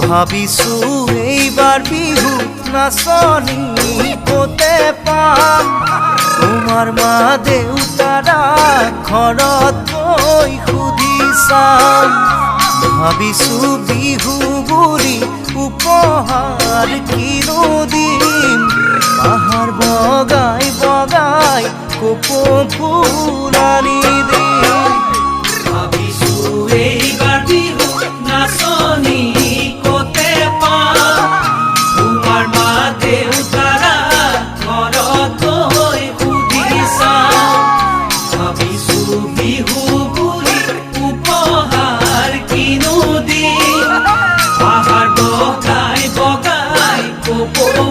ভাবিছো এইবাৰ বিহুত নাচনি ক'তে পাম তোমাৰ মা দেউতাৰা ঘৰত গৈ সুধি চাম ভাবিছো বিহু বুলি উপহাৰ কিনো দিম পাহাৰ বগাই বগাই কপৌ ফুল আনি দিম ভাবিছো এইবাৰ বিহুত নাচনি ক'তে পাম তোমাৰ মা দেউতাৰা ঘৰত গৈ সুধি চাম ভাবিছো বিহু বুলি উপহাৰ কিনো দিম পাহাৰ বগাই বগাই কপৌ